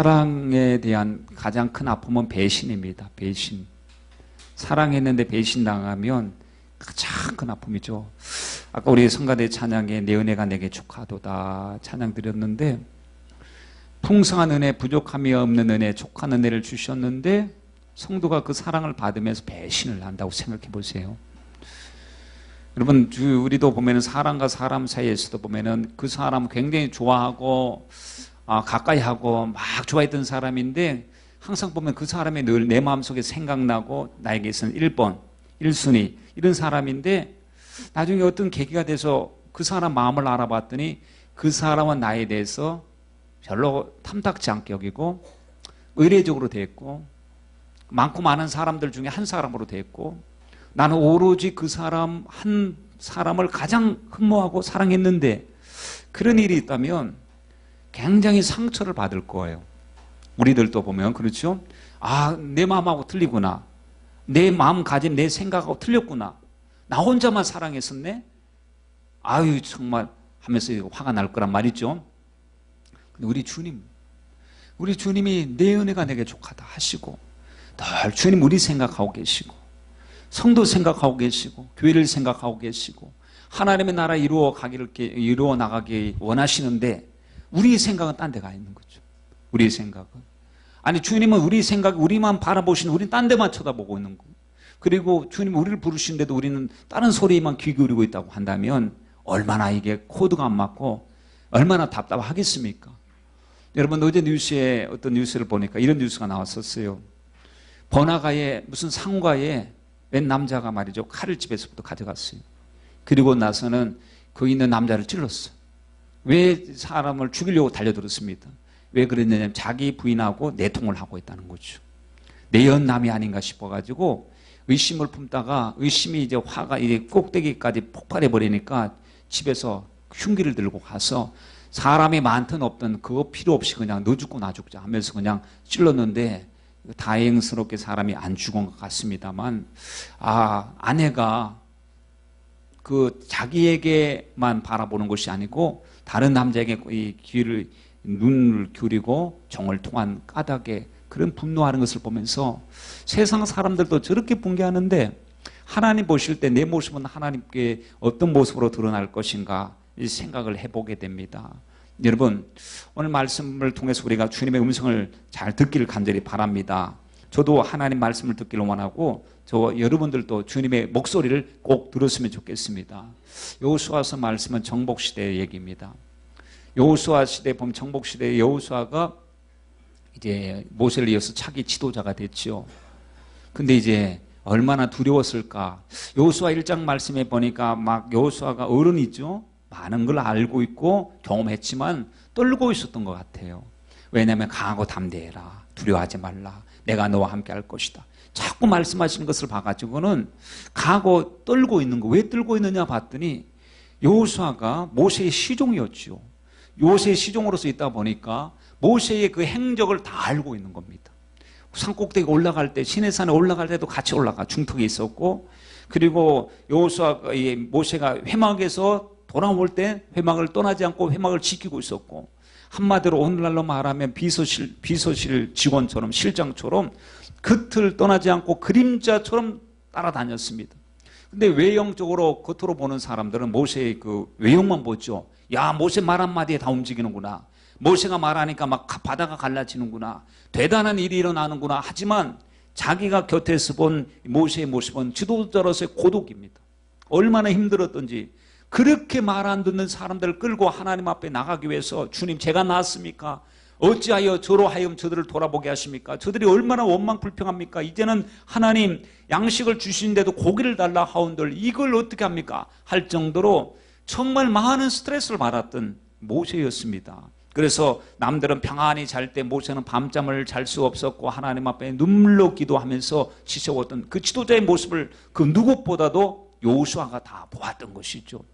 사랑에 대한 가장 큰 아픔은 배신입니다. 배신. 사랑했는데 배신당하면 가장 큰 아픔이죠. 아까 우리 성가대 찬양에 내 은혜가 내게 족하도다 찬양 드렸는데, 풍성한 은혜, 부족함이 없는 은혜, 족한 은혜를 주셨는데 성도가 그 사랑을 받으면서 배신을 한다고 생각해 보세요. 여러분, 우리도 보면은 사람과 사람 사이에서도 보면은 그 사람 굉장히 좋아하고 가까이 하고 막 좋아했던 사람인데, 항상 보면 그 사람이 늘 내 마음속에 생각나고 나에게서는 1번, 1순위 이런 사람인데, 나중에 어떤 계기가 돼서 그 사람 마음을 알아봤더니 그 사람은 나에 대해서 별로 탐탁지 않게 여기고 의례적으로 됐고, 많고 많은 사람들 중에 한 사람으로 됐고, 나는 오로지 그 사람 한 사람을 가장 흠모하고 사랑했는데, 그런 일이 있다면 굉장히 상처를 받을 거예요. 우리들도 보면 그렇죠? 내 마음하고 틀리구나, 내 마음가짐, 내 생각하고 틀렸구나, 나 혼자만 사랑했었네, 아유 정말 하면서 화가 날 거란 말이죠. 근데 우리 주님이 내 은혜가 내게 족하다 하시고, 늘 주님 우리 생각하고 계시고, 성도 생각하고 계시고, 교회를 생각하고 계시고, 하나님의 나라 이루어 나가기 원하시는데, 우리 생각은 딴 데 가 있는 거죠. 우리 생각은. 아니, 주님은 우리 생각, 우리만 바라보시는, 우리는 딴 데만 쳐다보고 있는 거고, 그리고 주님 우리를 부르시는데도 우리는 다른 소리에만 귀 기울이고 있다고 한다면 얼마나 이게 코드가 안 맞고 얼마나 답답하겠습니까? 여러분, 어제 뉴스에 어떤 뉴스를 보니까 이런 뉴스가 나왔었어요. 번화가에 무슨 상가에 웬 남자가 말이죠, 칼을 집에서부터 가져갔어요. 그리고 나서는 거기 있는 남자를 찔렀어요. 왜 사람을 죽이려고 달려들었습니다. 왜 그랬냐면 자기 부인하고 내통을 하고 있다는 거죠. 내연남이 아닌가 싶어가지고 의심을 품다가, 의심이 이제 화가 이제 꼭대기까지 폭발해 버리니까 집에서 흉기를 들고 가서 사람이 많든 없든 그거 필요 없이 그냥 너 죽고 나 죽자 하면서 그냥 찔렀는데, 다행스럽게 사람이 안 죽은 것 같습니다만, 아내가 그 자기에게만 바라보는 것이 아니고 다른 남자에게 이 눈을 기울이고 정을 통한 까닭에 그런 분노하는 것을 보면서, 세상 사람들도 저렇게 붕괴하는데 하나님 보실 때 내 모습은 하나님께 어떤 모습으로 드러날 것인가 이 생각을 해보게 됩니다. 여러분, 오늘 말씀을 통해서 우리가 주님의 음성을 잘 듣기를 간절히 바랍니다. 저도 하나님 말씀을 듣기를 원하고, 여러분들도 주님의 목소리를 꼭 들었으면 좋겠습니다. 여호수아서 말씀은 정복시대의 얘기입니다. 여호수아 시대에 보면, 정복시대의 여호수아가 이제 모세를 이어서 차기 지도자가 됐죠. 근데 이제 얼마나 두려웠을까. 여호수아 1장 말씀에 보니까 막 여호수아가 어른이죠. 많은 걸 알고 있고 경험했지만 떨고 있었던 것 같아요. 왜냐하면 강하고 담대해라, 두려워하지 말라, 내가 너와 함께 할 것이다, 자꾸 말씀하시는 것을 봐가지고는 강하고 떨고 있는 거. 왜 떨고 있느냐 봤더니 여호수아가 모세의 시종이었죠. 모세의 시종으로서 있다 보니까 모세의 그 행적을 다 알고 있는 겁니다. 산꼭대기 올라갈 때, 시내산에 올라갈 때도 같이 올라가 중턱에 있었고, 그리고 여호수아가, 모세가 회막에서 돌아올 때 회막을 떠나지 않고 회막을 지키고 있었고, 한마디로 오늘날로 말하면 비서실 직원처럼, 실장처럼 겉을 떠나지 않고 그림자처럼 따라다녔습니다. 근데 외형적으로 겉으로 보는 사람들은 모세의 그 외형만 보죠. 야, 모세 말 한마디에 다 움직이는구나, 모세가 말하니까 막 바다가 갈라지는구나, 대단한 일이 일어나는구나. 하지만 자기가 곁에서 본 모세의 모습은 지도자로서의 고독입니다. 얼마나 힘들었던지. 그렇게 말 안 듣는 사람들을 끌고 하나님 앞에 나가기 위해서, 주님 제가 나았습니까? 어찌하여 저로 하여금 저들을 돌아보게 하십니까? 저들이 얼마나 원망불평합니까? 이제는 하나님 양식을 주시는데도 고기를 달라 하온들 이걸 어떻게 합니까? 할 정도로 정말 많은 스트레스를 받았던 모세였습니다. 그래서 남들은 평안히 잘 때 모세는 밤잠을 잘 수 없었고 하나님 앞에 눈물로 기도하면서 지쳐왔던 그 지도자의 모습을 그 누구보다도 여호수아가 다 보았던 것이죠.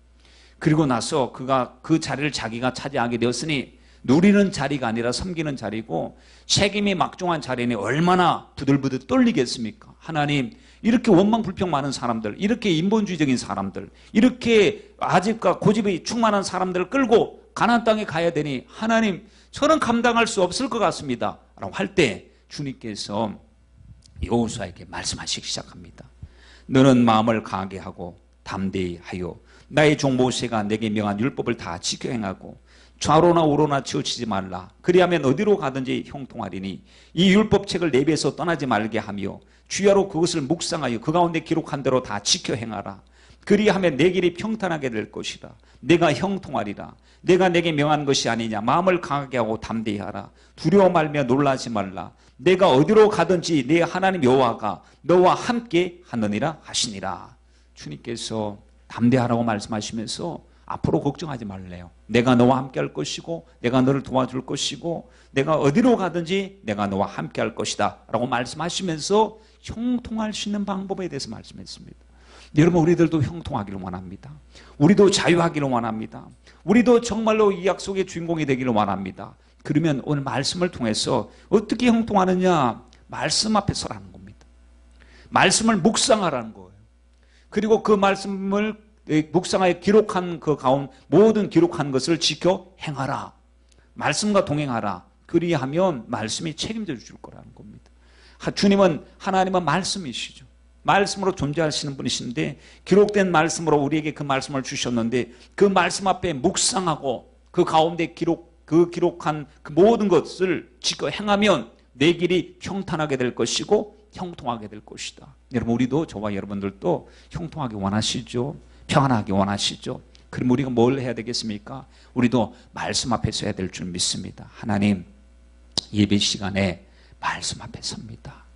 그리고 나서 그가 그 자리를 자기가 차지하게 되었으니, 누리는 자리가 아니라 섬기는 자리고 책임이 막중한 자리니 얼마나 부들부들 떨리겠습니까? 하나님, 이렇게 원망불평 많은 사람들, 이렇게 인본주의적인 사람들, 이렇게 아집과 고집이 충만한 사람들을 끌고 가나안 땅에 가야 되니 하나님 저는 감당할 수 없을 것 같습니다 라고 할 때 주님께서 여호수아에게 말씀하시기 시작합니다. 너는 마음을 강하게 하고 담대히 하여 나의 종 모세가 내게 명한 율법을 다 지켜 행하고 좌로나 우로나 치우치지 말라. 그리하면 어디로 가든지 형통하리니 이 율법책을 내 입에서 떠나지 말게 하며 주야로 그것을 묵상하여 그 가운데 기록한 대로 다 지켜 행하라. 그리하면 내 길이 평탄하게 될 것이라. 내가 형통하리라. 내가 내게 명한 것이 아니냐. 마음을 강하게 하고 담대히 하라. 두려워 말며 놀라지 말라. 내가 어디로 가든지 내 하나님 여호와가 너와 함께 하느니라 하시니라. 주님께서 담대하라고 말씀하시면서 앞으로 걱정하지 말래요. 내가 너와 함께 할 것이고 내가 너를 도와줄 것이고 내가 어디로 가든지 내가 너와 함께 할 것이다 라고 말씀하시면서 형통할 수 있는 방법에 대해서 말씀했습니다. 여러분, 우리들도 형통하기를 원합니다. 우리도 자유하기를 원합니다. 우리도 정말로 이 약속의 주인공이 되기를 원합니다. 그러면 오늘 말씀을 통해서 어떻게 형통하느냐? 말씀 앞에 서라는 겁니다. 말씀을 묵상하라는 거예요. 그리고 그 말씀을 묵상하여 기록한 그 가운 모든 기록한 것을 지켜 행하라. 말씀과 동행하라. 그리하면 말씀이 책임져 주실 거라는 겁니다. 주님은 하나님은 말씀이시죠. 말씀으로 존재하시는 분이신데 기록된 말씀으로 우리에게 그 말씀을 주셨는데 그 말씀 앞에 묵상하고 그 가운데 기록한 그 모든 것을 지켜 행하면 내 길이 평탄하게 될 것이고 형통하게 될 것이다. 여러분, 우리도 저와 여러분들도 형통하게 원하시죠? 평안하게 원하시죠? 그럼 우리가 뭘 해야 되겠습니까? 우리도 말씀 앞에 서야 될 줄 믿습니다. 하나님, 예배 시간에 말씀 앞에 섭니다.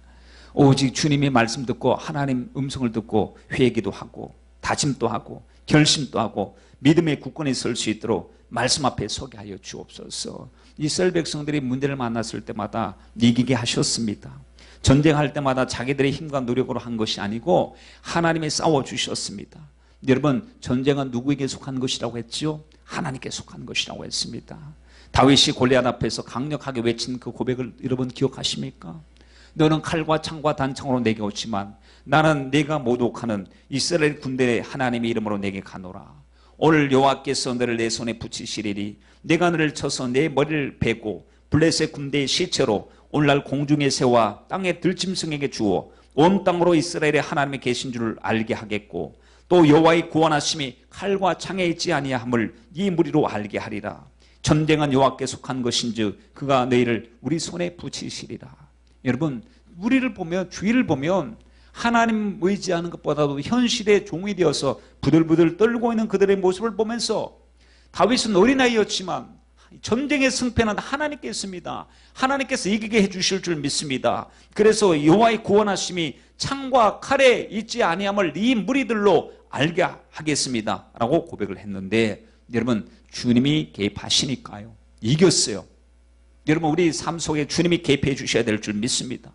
오직 주님의 말씀 듣고 하나님 음성을 듣고 회개도 하고 다짐도 하고 결심도 하고 믿음의 굳건히 설 수 있도록 말씀 앞에 서게 하여 주옵소서. 이스라엘 백성들이 문제를 만났을 때마다 이기게 하셨습니다. 전쟁할 때마다 자기들의 힘과 노력으로 한 것이 아니고 하나님이 싸워주셨습니다. 여러분, 전쟁은 누구에게 속한 것이라고 했지요? 하나님께 속한 것이라고 했습니다. 다윗이 골리앗 앞에서 강력하게 외친 그 고백을 여러분 기억하십니까? 너는 칼과 창과 단창으로 내게 오지만 나는 내가 모독하는 이스라엘 군대의 하나님의 이름으로 내게 가노라. 오늘 여호와께서 너를 내 손에 붙이시리니 내가 너를 쳐서 내 머리를 베고 블레셋 군대의 시체로 오늘날 공중의 새와 땅의 들짐승에게 주어 온 땅으로 이스라엘의 하나님이 계신 줄을 알게 하겠고 또 여호와의 구원하심이 칼과 창에 있지 아니함을 이 무리로 알게 하리라. 전쟁은 여호와께 속한 것인즉 그가 너희를 우리 손에 붙이시리라. 여러분, 우리를 보면 주위를 보면 하나님 의지하는 것보다도 현실의 종이 되어서 부들부들 떨고 있는 그들의 모습을 보면서 다윗은 어린아이였지만 전쟁의 승패는 하나님께 있습니다. 하나님께서 이기게 해주실 줄 믿습니다. 그래서 여호와의 구원하심이 창과 칼에 있지 아니함을 이 무리들로 알게 하겠습니다 라고 고백을 했는데 여러분, 주님이 개입하시니까요 이겼어요. 여러분, 우리 삶 속에 주님이 개입해 주셔야 될 줄 믿습니다.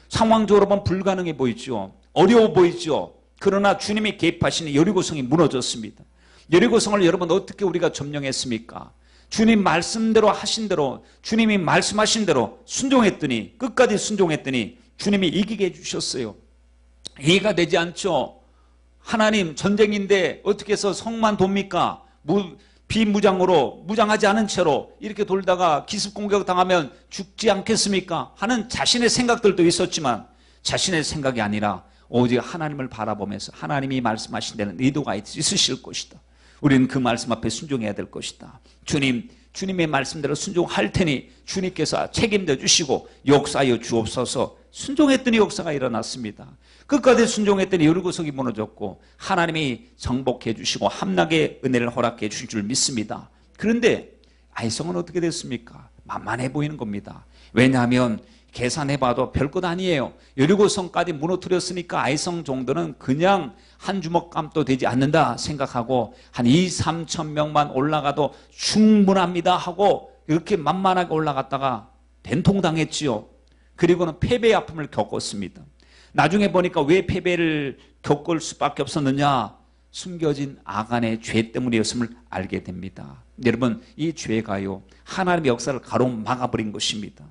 상황적으로 보면 불가능해 보이죠. 어려워 보이죠. 그러나 주님이 개입하시니 여리고성이 무너졌습니다. 여리고성을 여러분 어떻게 우리가 점령했습니까? 주님 말씀대로 하신 대로 주님이 말씀하신 대로 순종했더니 끝까지 순종했더니 주님이 이기게 해주셨어요. 이해가 되지 않죠? 하나님, 전쟁인데 어떻게 해서 성만 돕니까? 비무장으로 무장하지 않은 채로 이렇게 돌다가 기습 공격 당하면 죽지 않겠습니까? 하는 자신의 생각들도 있었지만 자신의 생각이 아니라 오직 하나님을 바라보면서 하나님이 말씀하신 데는 의도가 있으실 것이다. 우리는 그 말씀 앞에 순종해야 될 것이다. 주님의 말씀대로 순종할 테니 주님께서 책임져 주시고 역사하여 주옵소서. 순종했더니 역사가 일어났습니다. 끝까지 순종했더니 여리고성이 무너졌고 하나님이 정복해 주시고 함락의 은혜를 허락해 주실 줄 믿습니다. 그런데 아이성은 어떻게 됐습니까? 만만해 보이는 겁니다. 왜냐하면 계산해봐도 별것 아니에요. 여리고성까지 무너뜨렸으니까 아이성 정도는 그냥 한 주먹감도 되지 않는다 생각하고 한 2~3천 명만 올라가도 충분합니다 하고 이렇게 만만하게 올라갔다가 된통당했지요. 그리고는 패배의 아픔을 겪었습니다. 나중에 보니까 왜 패배를 겪을 수밖에 없었느냐? 숨겨진 아간의 죄 때문이었음을 알게 됩니다. 여러분, 이 죄가요 하나님의 역사를 가로막아버린 것입니다.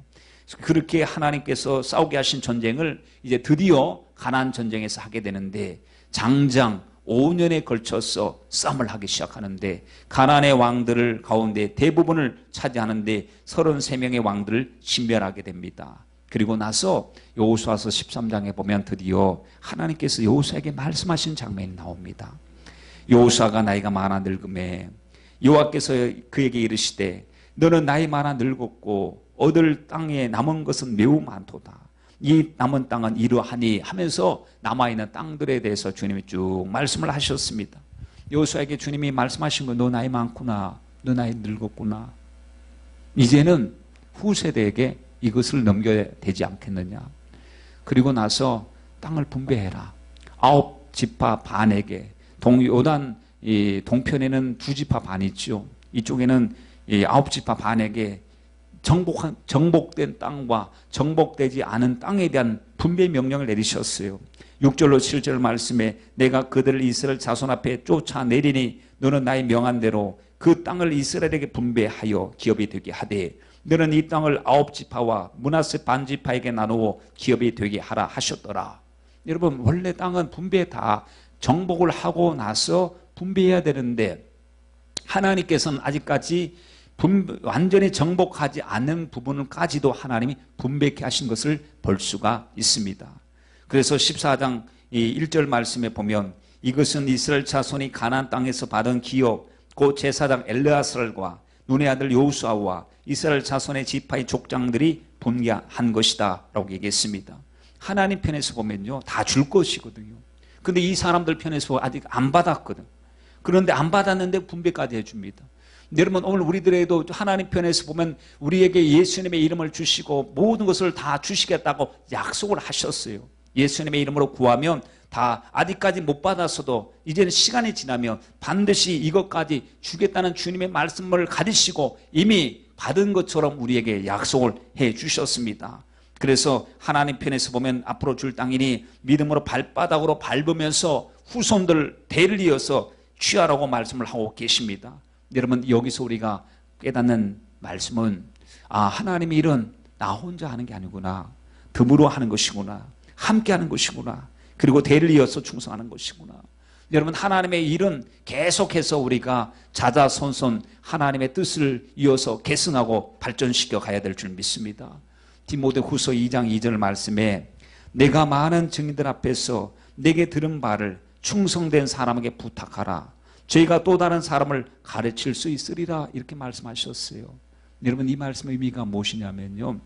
그렇게 하나님께서 싸우게 하신 전쟁을 이제 드디어 가나안 전쟁에서 하게 되는데 장장 5년에 걸쳐서 싸움을 하기 시작하는데 가나안의 왕들을 가운데 대부분을 차지하는데 33명의 왕들을 신멸하게 됩니다. 그리고 나서 여호수아서 13장에 보면 드디어 하나님께서 여호수아에게 말씀하신 장면이 나옵니다. 여호수아가 나이가 많아 늙음에 여호와께서 그에게 이르시되 너는 나이 많아 늙었고 얻을 땅에 남은 것은 매우 많도다. 이 남은 땅은 이러하니 하면서 남아있는 땅들에 대해서 주님이 쭉 말씀을 하셨습니다. 여호수아에게 주님이 말씀하신 거, 너 나이 많구나, 너 나이 늙었구나, 이제는 후세대에게 이것을 넘겨야 되지 않겠느냐. 그리고 나서 땅을 분배해라. 9지파 반에게, 요단 동편에는 2지파 반이 있죠. 이쪽에는 9지파 반에게 정복된 땅과 정복되지 않은 땅에 대한 분배 명령을 내리셨어요. 6절로 7절 말씀에 내가 그들을 이스라엘 자손 앞에 쫓아내리니 너는 나의 명한 대로 그 땅을 이스라엘에게 분배하여 기업이 되게 하되 너는 이 땅을 9지파와 므낫세 반지파에게 나누어 기업이 되게 하라 하셨더라. 여러분, 원래 땅은 분배 다 정복을 하고 나서 분배해야 되는데 하나님께서는 아직까지 완전히 정복하지 않은 부분까지도 하나님이 분배케 하신 것을 볼 수가 있습니다. 그래서 14장 1절 말씀에 보면 이것은 이스라엘 자손이 가나안 땅에서 받은 기업 곧 제사장 엘르아살과 눈의 아들 여호수아와 이스라엘 자손의 지파의 족장들이 분배한 것이다 라고 얘기했습니다. 하나님 편에서 보면요, 다 줄 것이거든요. 근데 이 사람들 편에서 아직 안 받았거든. 그런데 안 받았는데 분배까지 해줍니다. 여러분, 오늘 우리들에도 하나님 편에서 보면 우리에게 예수님의 이름을 주시고 모든 것을 다 주시겠다고 약속을 하셨어요. 예수님의 이름으로 구하면 다, 아직까지 못 받았어도 이제는 시간이 지나면 반드시 이것까지 주겠다는 주님의 말씀을 가지시고 이미 받은 것처럼 우리에게 약속을 해 주셨습니다. 그래서 하나님 편에서 보면 앞으로 줄 땅이니 믿음으로 발바닥으로 밟으면서 후손들 대를 이어서 취하라고 말씀을 하고 계십니다. 여러분, 여기서 우리가 깨닫는 말씀은 하나님의 일은 나 혼자 하는 게 아니구나. 덤으로 하는 것이구나. 함께 하는 것이구나. 그리고 대를 이어서 충성하는 것이구나. 여러분, 하나님의 일은 계속해서 우리가 자자손손 하나님의 뜻을 이어서 계승하고 발전시켜 가야 될 줄 믿습니다. 디모데후서 2장 2절 말씀에 내가 많은 증인들 앞에서 내게 들은 바를 충성된 사람에게 부탁하라. 저희가 또 다른 사람을 가르칠 수 있으리라 이렇게 말씀하셨어요. 여러분, 이 말씀의 의미가 무엇이냐면요,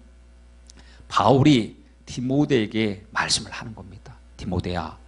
바울이 디모데에게 말씀을 하는 겁니다. 디모데야,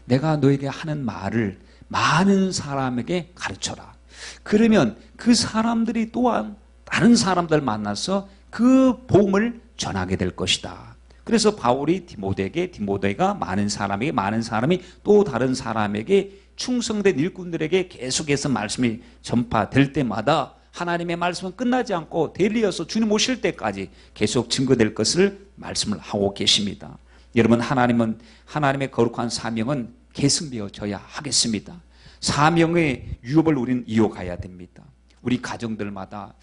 내가 너에게 하는 말을 많은 사람에게 가르쳐라. 그러면 그 사람들이 또한 다른 사람들 만나서 그 복음을 전하게 될 것이다. 그래서 바울이 디모데에게, 디모데가 많은 사람이 또 다른 사람에게 충성된 일꾼들에게 계속해서 말씀이 전파될 때마다 하나님의 말씀은 끝나지 않고 대리어서 주님 오실 때까지 계속 증거될 것을 말씀을 하고 계십니다. 여러분, 하나님의 거룩한 사명은 계승되어져야 하겠습니다. 사명의 유업을 우리는 이어가야 됩니다. 우리 가정들마다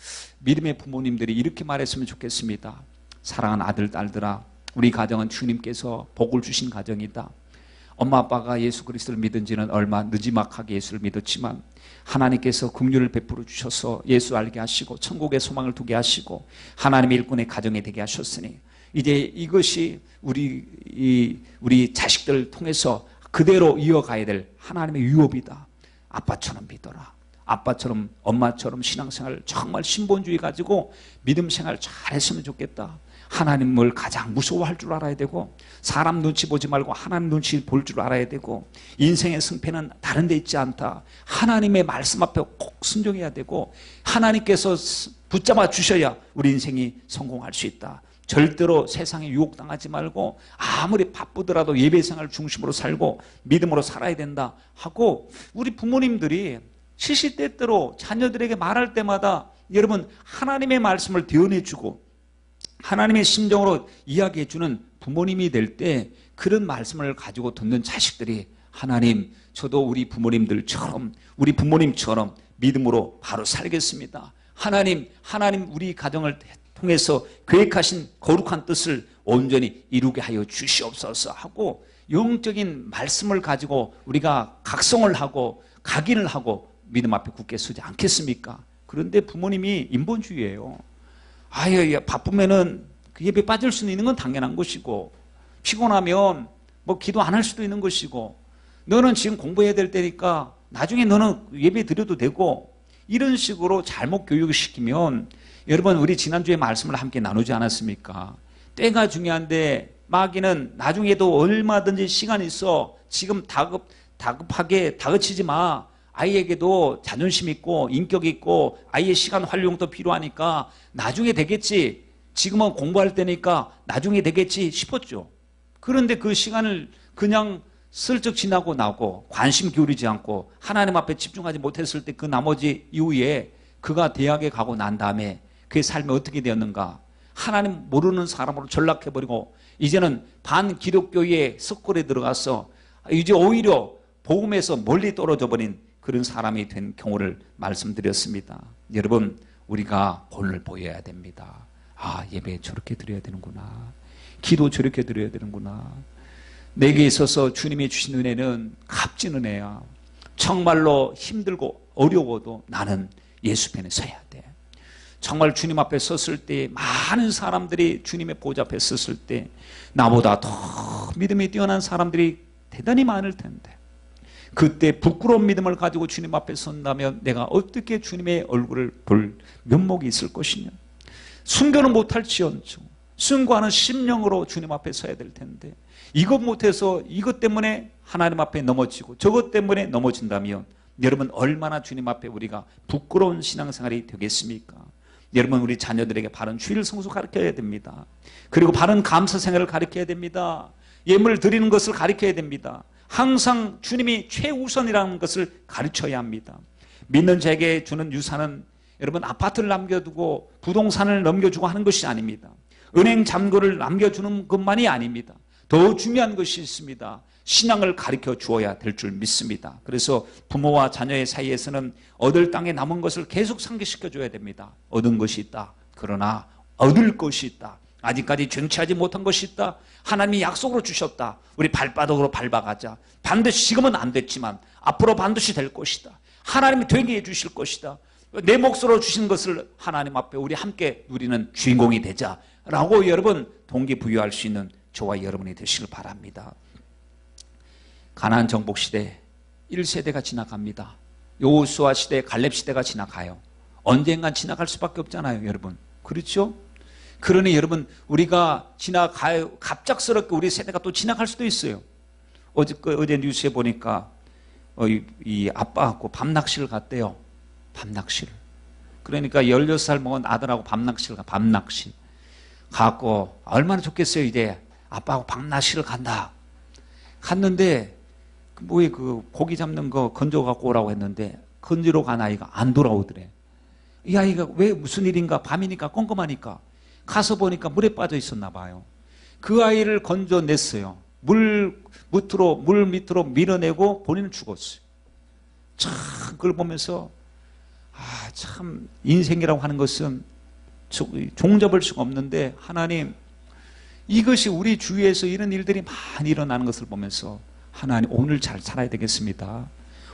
믿음의 부모님들이 이렇게 말했으면 좋겠습니다. 사랑하는 아들, 딸들아, 우리 가정은 주님께서 복을 주신 가정이다. 엄마 아빠가 예수 그리스도를 믿은 지는 얼마 늦지막하게 예수를 믿었지만 하나님께서 긍휼을 베풀어 주셔서 예수 알게 하시고 천국의 소망을 두게 하시고 하나님의 일꾼의 가정이 되게 하셨으니 이제 이것이 우리 자식들을 통해서 그대로 이어가야 될 하나님의 유업이다. 아빠처럼 믿어라. 아빠처럼 엄마처럼 신앙생활 정말 신본주의 가지고 믿음생활 잘했으면 좋겠다. 하나님을 가장 무서워할 줄 알아야 되고 사람 눈치 보지 말고 하나님 눈치 볼 줄 알아야 되고 인생의 승패는 다른 데 있지 않다. 하나님의 말씀 앞에 꼭 순종해야 되고 하나님께서 붙잡아 주셔야 우리 인생이 성공할 수 있다. 절대로 세상에 유혹당하지 말고 아무리 바쁘더라도 예배생활 중심으로 살고 믿음으로 살아야 된다 하고 우리 부모님들이 시시때때로 자녀들에게 말할 때마다 여러분 하나님의 말씀을 대언해주고 하나님의 심정으로 이야기해주는 부모님이 될 때 그런 말씀을 가지고 듣는 자식들이 하나님, 저도 우리 부모님처럼 믿음으로 바로 살겠습니다. 하나님 우리 가정을 통해서 계획하신 거룩한 뜻을 온전히 이루게 하여 주시옵소서 하고 영적인 말씀을 가지고 우리가 각성을 하고 각인을 하고 믿음 앞에 굳게 서지 않겠습니까? 그런데 부모님이 인본주의예요. 아유, 바쁘면은 그 예배 빠질 수 있는 건 당연한 것이고, 피곤하면 뭐 기도 안 할 수도 있는 것이고, 너는 지금 공부해야 될 때니까 나중에 너는 예배 드려도 되고, 이런 식으로 잘못 교육시키면, 여러분 우리 지난주에 말씀을 함께 나누지 않았습니까? 때가 중요한데 마귀는 나중에도 얼마든지 시간이 있어. 지금 다급하게 다그치지 마. 아이에게도 자존심 있고 인격 있고 아이의 시간 활용도 필요하니까 나중에 되겠지. 지금은 공부할 때니까 나중에 되겠지 싶었죠. 그런데 그 시간을 그냥 슬쩍 지나고 나고 관심 기울이지 않고 하나님 앞에 집중하지 못했을 때 그 나머지 이후에 그가 대학에 가고 난 다음에 그의 삶이 어떻게 되었는가? 하나님 모르는 사람으로 전락해버리고 이제는 반기독교의 서클에 들어가서 이제 오히려 복음에서 멀리 떨어져 버린 그런 사람이 된 경우를 말씀드렸습니다. 여러분 우리가 본을 보여야 됩니다. 아, 예배 저렇게 드려야 되는구나. 기도 저렇게 드려야 되는구나. 내게 있어서 주님이 주신 은혜는 값진 은혜야. 정말로 힘들고 어려워도 나는 예수 편에 서야 돼. 정말 주님 앞에 섰을 때 많은 사람들이 주님의 보좌 앞에 섰을 때 나보다 더 믿음이 뛰어난 사람들이 대단히 많을 텐데 그때 부끄러운 믿음을 가지고 주님 앞에 선다면 내가 어떻게 주님의 얼굴을 볼 면목이 있을 것이냐. 순교는 못할지언정 순교하는 심령으로 주님 앞에 서야 될 텐데 이것 못해서 이것 때문에 하나님 앞에 넘어지고 저것 때문에 넘어진다면 여러분 얼마나 주님 앞에 우리가 부끄러운 신앙생활이 되겠습니까? 여러분 우리 자녀들에게 바른 주일 성수 가르쳐야 됩니다. 그리고 바른 감사 생활을 가르쳐야 됩니다. 예물 드리는 것을 가르쳐야 됩니다. 항상 주님이 최우선이라는 것을 가르쳐야 합니다. 믿는 자에게 주는 유산은 여러분 아파트를 남겨두고 부동산을 넘겨주고 하는 것이 아닙니다. 은행 잔고를 남겨주는 것만이 아닙니다. 더 중요한 것이 있습니다. 신앙을 가르쳐 주어야 될 줄 믿습니다. 그래서 부모와 자녀의 사이에서는 얻을 땅에 남은 것을 계속 상기시켜 줘야 됩니다. 얻은 것이 있다. 그러나 얻을 것이 있다. 아직까지 쟁취하지 못한 것이 있다. 하나님이 약속으로 주셨다. 우리 발바닥으로 밟아가자. 반드시 지금은 안 됐지만 앞으로 반드시 될 것이다. 하나님이 되게 해주실 것이다. 내 몫으로 주신 것을 하나님 앞에 우리 함께 누리는 주인공이 되자라고 여러분 동기부여할 수 있는 저와 여러분이 되시길 바랍니다. 가나안 정복 시대 1세대가 지나갑니다. 여호수아 시대, 갈렙 시대가 지나가요. 언젠간 지나갈 수밖에 없잖아요, 여러분. 그렇죠? 그러니 여러분 우리가 지나가요. 갑작스럽게 우리 세대가 또 지나갈 수도 있어요. 어제 뉴스에 보니까 이 아빠하고 밤낚시를 갔대요. 밤낚시를. 그러니까 16살 먹은 아들하고 밤낚시를 밤낚시 가고 얼마나 좋겠어요. 이제 아빠하고 밤낚시를 간다. 갔는데 뭐에 그 고기 잡는 거 건져 갖고 오라고 했는데 건지러 간 아이가 안 돌아오더래. 이 아이가 왜 무슨 일인가 밤이니까 껌껌하니까 가서 보니까 물에 빠져 있었나 봐요. 그 아이를 건져냈어요. 물 밑으로 밀어내고 본인은 죽었어요. 참 그걸 보면서 참 인생이라고 하는 것은 종잡을 수가 없는데 하나님 이것이 우리 주위에서 이런 일들이 많이 일어나는 것을 보면서 하나님 오늘 잘 살아야 되겠습니다.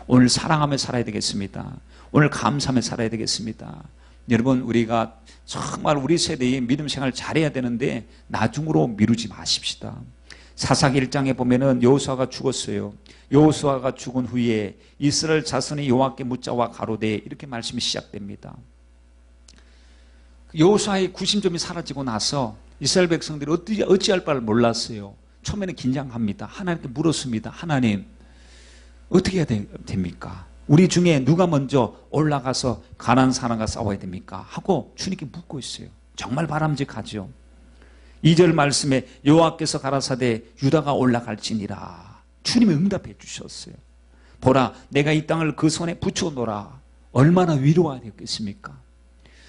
오늘 사랑하며 살아야 되겠습니다. 오늘 감사하며 살아야 되겠습니다. 여러분 우리가 정말 우리 세대의 믿음 생활 잘해야 되는데 나중으로 미루지 마십시다. 사사기 1장에 보면은 여호수아가 죽었어요. 여호수아가 죽은 후에 이스라엘 자손이 여호와께 묻자와 가로되 이렇게 말씀이 시작됩니다. 여호수아의 구심점이 사라지고 나서 이스라엘 백성들이 어찌할 바를 몰랐어요. 처음에는 긴장합니다. 하나님께 물었습니다. 하나님 어떻게 해야 됩니까? 우리 중에 누가 먼저 올라가서 가나안 사람과 싸워야 됩니까? 하고 주님께 묻고 있어요. 정말 바람직하죠. 2절 말씀에 여호와께서 가라사대 유다가 올라갈지니라. 주님이 응답해 주셨어요. 보라 내가 이 땅을 그 손에 붙여놓으라. 얼마나 위로가 되겠습니까?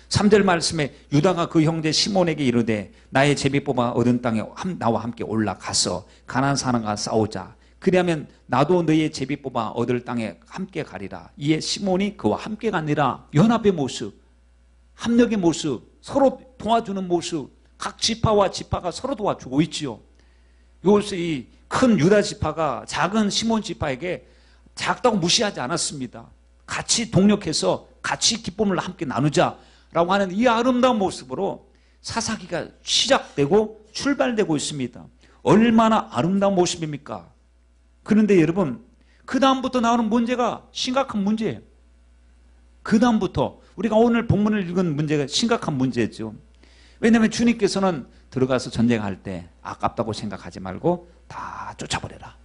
3절 말씀에 유다가 그 형제 시몬에게 이르되 나의 제비 뽑아 얻은 땅에 나와 함께 올라가서 가나안 사람과 싸우자. 그리하면 나도 너의 제비 뽑아 얻을 땅에 함께 가리라. 이에 시몬이 그와 함께 가니라. 연합의 모습, 합력의 모습, 서로 도와주는 모습, 각 지파와 지파가 서로 도와주고 있지요. 요새 이 큰 유다 지파가 작은 시몬 지파에게 작다고 무시하지 않았습니다. 같이 동력해서 같이 기쁨을 함께 나누자라고 하는 이 아름다운 모습으로 사사기가 시작되고 출발되고 있습니다. 얼마나 아름다운 모습입니까? 그런데 여러분, 그 다음부터 나오는 문제가 심각한 문제예요. 그 다음부터 우리가 오늘 본문을 읽은 문제가 심각한 문제죠. 왜냐하면 주님께서는 들어가서 전쟁할 때 아깝다고 생각하지 말고 다 쫓아버려라,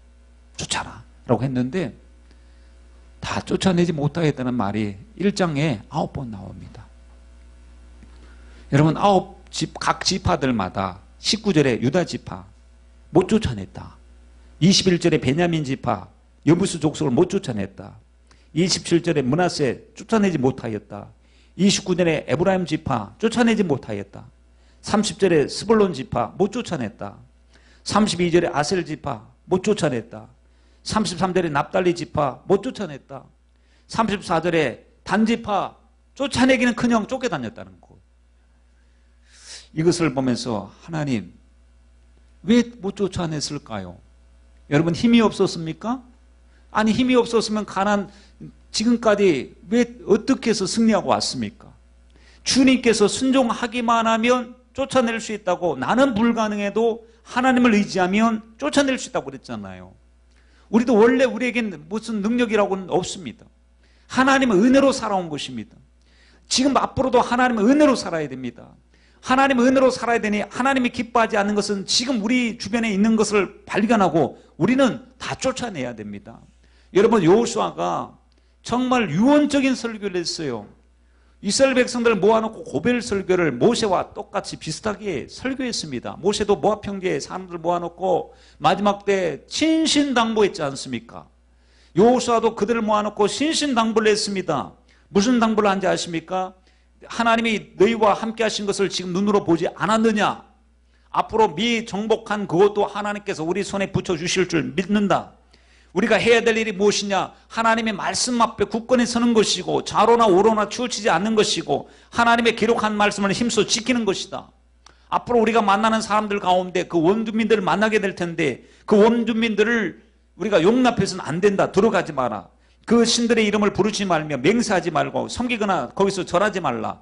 쫓아라 라고 했는데 다 쫓아내지 못하겠다는 말이 1장에 9번 나옵니다. 여러분, 각 지파들마다 19절에 유다 지파 못 쫓아냈다, 21절에 베냐민 지파 여부수 족속을 못 쫓아냈다, 27절에 므낫세 쫓아내지 못하였다, 29절에 에브라임 지파 쫓아내지 못하였다, 30절에 스불론 지파 못 쫓아냈다, 32절에 아셀 지파 못 쫓아냈다, 33절에 납달리 지파 못 쫓아냈다, 34절에 단 지파 쫓아내기는커녕 쫓겨다녔다는 거. 이것을 보면서 하나님 왜 못 쫓아냈을까요? 여러분, 힘이 없었습니까? 아니, 힘이 없었으면 가나안 지금까지 왜 어떻게 해서 승리하고 왔습니까? 주님께서 순종하기만 하면 쫓아낼 수 있다고, 나는 불가능해도 하나님을 의지하면 쫓아낼 수 있다고 그랬잖아요. 우리도 원래 우리에겐 무슨 능력이라고는 없습니다. 하나님은 은혜로 살아온 것입니다. 지금 앞으로도 하나님은 은혜로 살아야 됩니다. 하나님은 은혜로 살아야 되니 하나님이 기뻐하지 않는 것은 지금 우리 주변에 있는 것을 발견하고 우리는 다 쫓아내야 됩니다. 여러분, 여호수아가 정말 유언적인 설교를 했어요. 이스라엘 백성들을 모아놓고 고벨 설교를 모세와 똑같이 비슷하게 설교했습니다. 모세도 모압 형제의 사람들을 모아놓고 마지막 때 신신당부했지 않습니까? 여호수아도 그들을 모아놓고 신신당부를 했습니다. 무슨 당부를 한지 아십니까? 하나님이 너희와 함께 하신 것을 지금 눈으로 보지 않았느냐? 앞으로 미정복한 그것도 하나님께서 우리 손에 붙여주실 줄 믿는다. 우리가 해야 될 일이 무엇이냐? 하나님의 말씀 앞에 굳건히 서는 것이고 좌로나 우로나 치우치지 않는 것이고 하나님의 기록한 말씀을 힘써 지키는 것이다. 앞으로 우리가 만나는 사람들 가운데 그 원주민들을 만나게 될 텐데 그 원주민들을 우리가 용납해서는 안 된다. 들어가지 마라. 그 신들의 이름을 부르지 말며 맹세하지 말고 섬기거나 거기서 절하지 말라.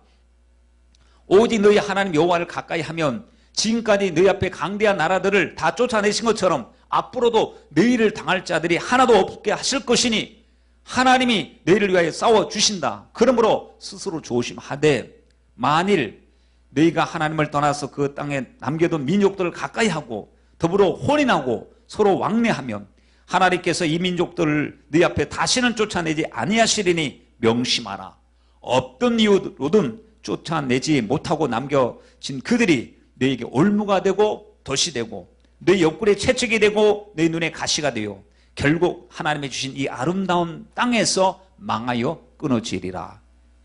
오직 너희 하나님 여호와를 가까이 하면 지금까지 너희 앞에 강대한 나라들을 다 쫓아내신 것처럼 앞으로도 너희를 당할 자들이 하나도 없게 하실 것이니 하나님이 너희를 위하여 싸워주신다. 그러므로 스스로 조심하되 만일 너희가 하나님을 떠나서 그 땅에 남겨둔 민족들을 가까이 하고 더불어 혼인하고 서로 왕래하면 하나님께서 이 민족들을 너희 앞에 다시는 쫓아내지 아니하시리니 명심하라. 어떤 이유로든 쫓아내지 못하고 남겨진 그들이 너희에게 올무가 되고 덫이 되고 너희 옆구리에 채찍이 되고 너희 눈에 가시가 되어 결국 하나님이 주신 이 아름다운 땅에서 망하여 끊어지리라.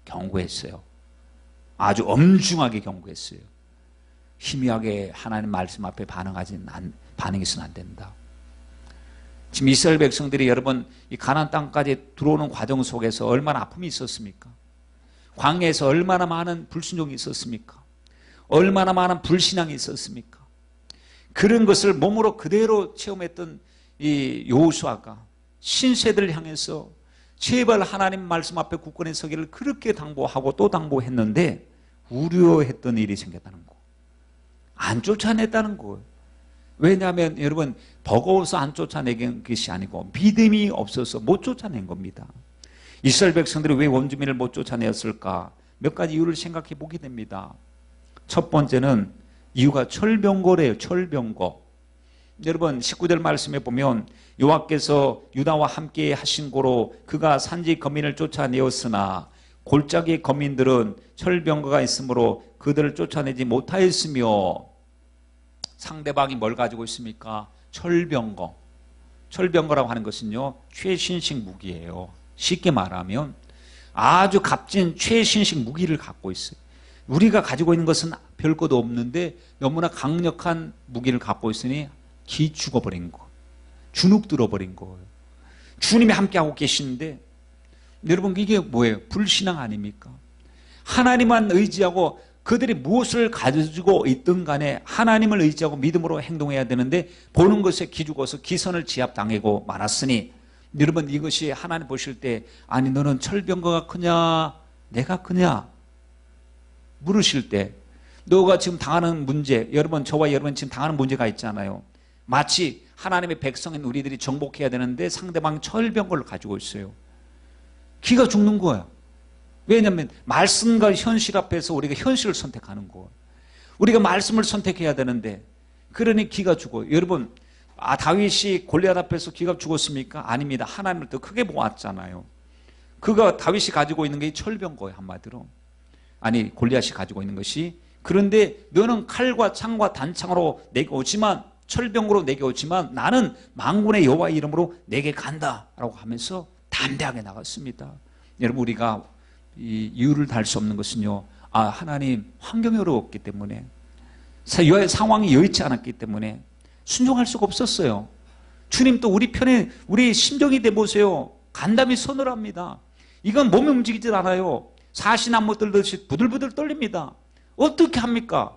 경고했어요. 아주 엄중하게 경고했어요. 희미하게 하나님 말씀 앞에 반응해서는 안 된다. 지금 이스라엘 백성들이 여러분 이 가나안 땅까지 들어오는 과정 속에서 얼마나 아픔이 있었습니까? 광야에서 얼마나 많은 불순종이 있었습니까? 얼마나 많은 불신앙이 있었습니까? 그런 것을 몸으로 그대로 체험했던 이 여호수아가 신세대를 향해서 제발 하나님 말씀 앞에 굳건히 서기를 그렇게 당부하고 또 당부했는데 우려했던 일이 생겼다는 거. 안 쫓아냈다는 거예요. 왜냐하면 여러분 버거워서 안 쫓아내는 것이 아니고 믿음이 없어서 못 쫓아낸 겁니다. 이스라엘 백성들이 왜 원주민을 못 쫓아내었을까? 몇 가지 이유를 생각해 보게 됩니다. 첫 번째는 이유가 철병거래요. 철병거. 여러분 19절 말씀에 보면 여호와께서 유다와 함께 하신 고로 그가 산지 거민을 쫓아내었으나 골짜기 거민들은 철병거가 있으므로 그들을 쫓아내지 못하였으며 상대방이 뭘 가지고 있습니까? 철병거. 철병거라고 하는 것은요 최신식 무기예요. 쉽게 말하면 아주 값진 최신식 무기를 갖고 있어요. 우리가 가지고 있는 것은 별것도 없는데 너무나 강력한 무기를 갖고 있으니 기 죽어버린 거, 주눅 들어버린 거예요. 주님이 함께하고 계시는데 여러분 이게 뭐예요? 불신앙 아닙니까? 하나님만 의지하고 그들이 무엇을 가지고 있든 간에 하나님을 의지하고 믿음으로 행동해야 되는데 보는 것에 기죽어서 기선을 지압당하고 말았으니 여러분 이것이 하나님 보실 때 아니 너는 철병거가 크냐 내가 크냐 물으실 때 너가 지금 당하는 문제 여러분 저와 여러분 지금 당하는 문제가 있잖아요. 마치 하나님의 백성인 우리들이 정복해야 되는데 상대방이 철병거를 가지고 있어요. 기가 죽는 거야. 왜냐하면 말씀과 현실 앞에서 우리가 현실을 선택하는 거. 우리가 말씀을 선택해야 되는데 그러니 기가 죽어요. 여러분 다윗이 골리앗 앞에서 기가 죽었습니까? 아닙니다. 하나님을 더 크게 보았잖아요. 그가 다윗이 가지고 있는 게 철병거예요. 한마디로. 아니 골리앗이 가지고 있는 것이. 그런데 너는 칼과 창과 단창으로 내게 오지만 철병거로 내게 오지만 나는 만군의 여호와의 이름으로 내게 간다라고 하면서 담대하게 나갔습니다. 여러분 우리가 이 이유를 달 수 없는 것은요. 하나님 환경이 어려웠기 때문에 상황이 여의치 않았기 때문에 순종할 수가 없었어요. 주님 또 우리 편에 우리 심정이 돼보세요. 간담이 서늘합니다. 이건 몸이 움직이질 않아요. 사시나무 떨듯이 부들부들 떨립니다. 어떻게 합니까?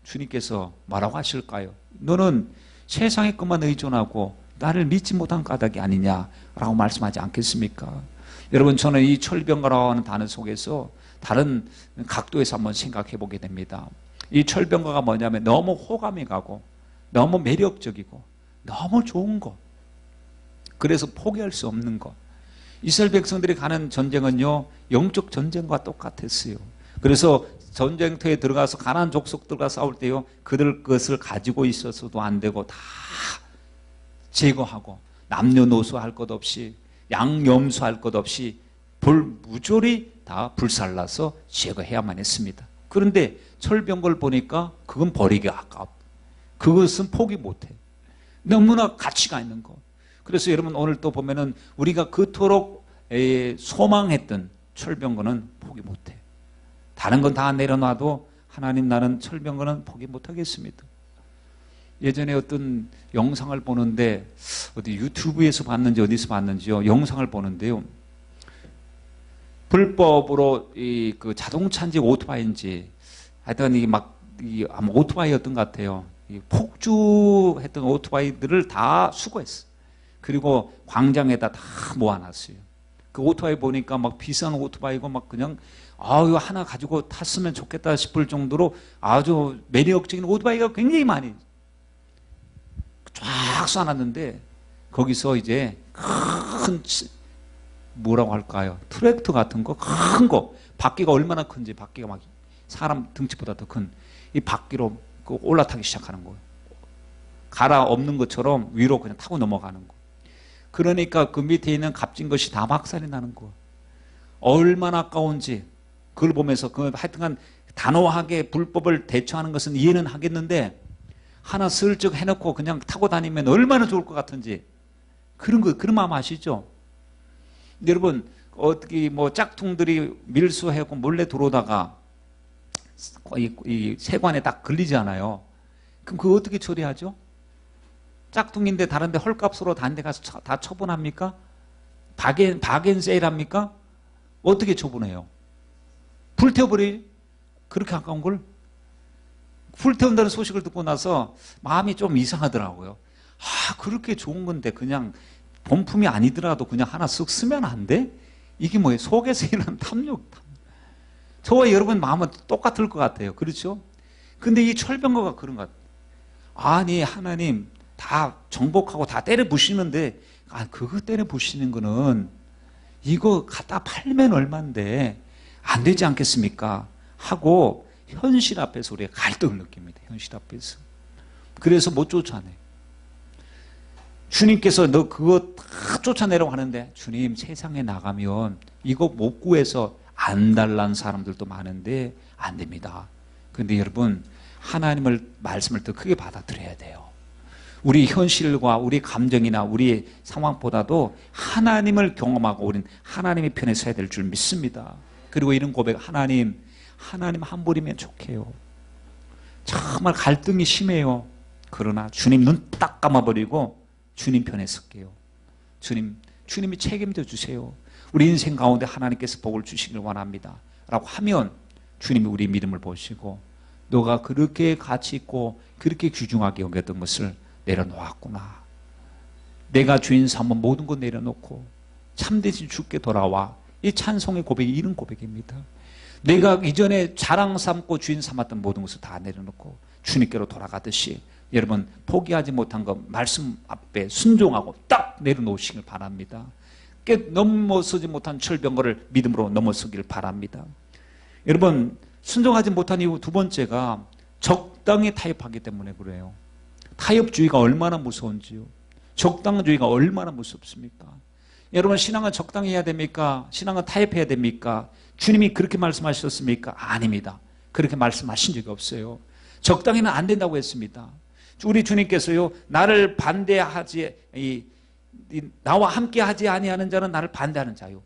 주님께서 뭐라고 하실까요? 너는 세상의 것만 의존하고 나를 믿지 못한 까닭이 아니냐라고 말씀하지 않겠습니까? 여러분 저는 이 철병거라고 하는 단어 속에서 다른 각도에서 한번 생각해 보게 됩니다. 이 철병거가 뭐냐면 너무 호감이 가고 너무 매력적이고 너무 좋은 것 그래서 포기할 수 없는 것. 이스라엘 백성들이 가는 전쟁은요 영적 전쟁과 똑같았어요. 그래서 전쟁터에 들어가서 가나안 족속들과 싸울 때요 그들 것을 가지고 있어서도 안 되고 다 제거하고 남녀노소 할 것 없이 양염소 할 것 없이 무조리 다 불살라서 제거해야만 했습니다. 그런데 철병거를 보니까 그건 버리기 아깝. 그것은 포기 못해. 너무나 가치가 있는 것. 그래서 여러분 오늘 또 보면은 우리가 그토록 소망했던 철병거는 포기 못해. 다른 건 다 내려놔도 하나님 나는 철병거는 포기 못하겠습니다. 예전에 어떤 영상을 보는데 어디 유튜브에서 봤는지 어디서 봤는지요. 영상을 보는데요. 불법으로 그 자동차인지 오토바이인지 하여튼 아마 오토바이였던 것 같아요. 폭주했던 오토바이들을 다 수거했어. 그리고 광장에다 다 모아놨어요. 그 오토바이 보니까 막 비싼 오토바이고 막 그냥 이거 하나 가지고 탔으면 좋겠다 싶을 정도로 아주 매력적인 오토바이가 굉장히 많이 쫙 쏴놨는데 거기서 이제 큰 뭐라고 할까요? 트랙터 같은 거 큰 거 바퀴가 얼마나 큰지 바퀴가 막 사람 등치보다 더 큰 이 바퀴로 올라타기 시작하는 거예요. 갈아엎는 것처럼 위로 그냥 타고 넘어가는 거. 그러니까 그 밑에 있는 값진 것이 다 막살이 나는 거. 얼마나 아까운지 그걸 보면서 하여튼간 단호하게 불법을 대처하는 것은 이해는 하겠는데 하나 슬쩍 해놓고 그냥 타고 다니면 얼마나 좋을 것 같은지 그런 마음 아시죠? 여러분 어떻게 짝퉁들이 밀수하고 몰래 들어오다가 이 세관에 딱 걸리잖아요. 그럼 그거 어떻게 처리하죠? 짝퉁인데 다른데 헐값으로 다른 데 가서 다 처분합니까? 바겐세일 합니까? 어떻게 처분해요? 불태워버리 그렇게 아까운 걸? 불태운다는 소식을 듣고 나서 마음이 좀 이상하더라고요. 그렇게 좋은 건데 그냥 본품이 아니더라도 그냥 하나 쓱 쓰면 안 돼? 이게 뭐예요? 속에서 일어난 탐욕. 저와 여러분 마음은 똑같을 것 같아요. 그렇죠? 근데 이 철병거가 그런 것 같아요. 아니 하나님 다 정복하고 다 때려 부시는데 그거 때려 부시는 거는 이거 갖다 팔면 얼만데 안 되지 않겠습니까? 하고 현실 앞에서 우리가 갈등을 느낍니다. 현실 앞에서. 그래서 못 쫓아내요. 주님께서 너 그거 다 쫓아내라고 하는데 주님 세상에 나가면 이거 못 구해서 안 달라는 사람들도 많은데 안 됩니다. 그런데 여러분 하나님을 말씀을 더 크게 받아들여야 돼요. 우리 현실과 우리 감정이나 우리 상황보다도 하나님을 경험하고 우리는 하나님의 편에 서야 될 줄 믿습니다. 그리고 이런 고백 하나님 한 분이면 좋게요. 정말 갈등이 심해요. 그러나 주님 눈 딱 감아버리고 주님 편에 설게요. 주님이 책임져 주세요. 우리 인생 가운데 하나님께서 복을 주시길 원합니다. 라고 하면 주님이 우리 믿음을 보시고 너가 그렇게 가치 있고 그렇게 귀중하게 여겼던 것을 내려놓았구나. 내가 주인 삼은 모든 것 내려놓고 참되신 주께 돌아와. 이 찬송의 고백이 이런 고백입니다. 내가 이전에 자랑 삼고 주인 삼았던 모든 것을 다 내려놓고 주님께로 돌아가듯이 여러분 포기하지 못한 것 말씀 앞에 순종하고 딱 내려놓으시길 바랍니다. 넘어서지 못한 철병거를 믿음으로 넘어서길 바랍니다. 여러분 순종하지 못한 이유 두 번째가 적당히 타협하기 때문에 그래요. 타협주의가 얼마나 무서운지요. 적당주의가 얼마나 무섭습니까? 여러분 신앙은 적당히 해야 됩니까? 신앙은 타협해야 됩니까? 주님이 그렇게 말씀하셨습니까? 아닙니다. 그렇게 말씀하신 적이 없어요. 적당히는 안 된다고 했습니다. 우리 주님께서요, 나를 반대하지, 나와 함께 하지 아니하는 자는 나를 반대하는 자요.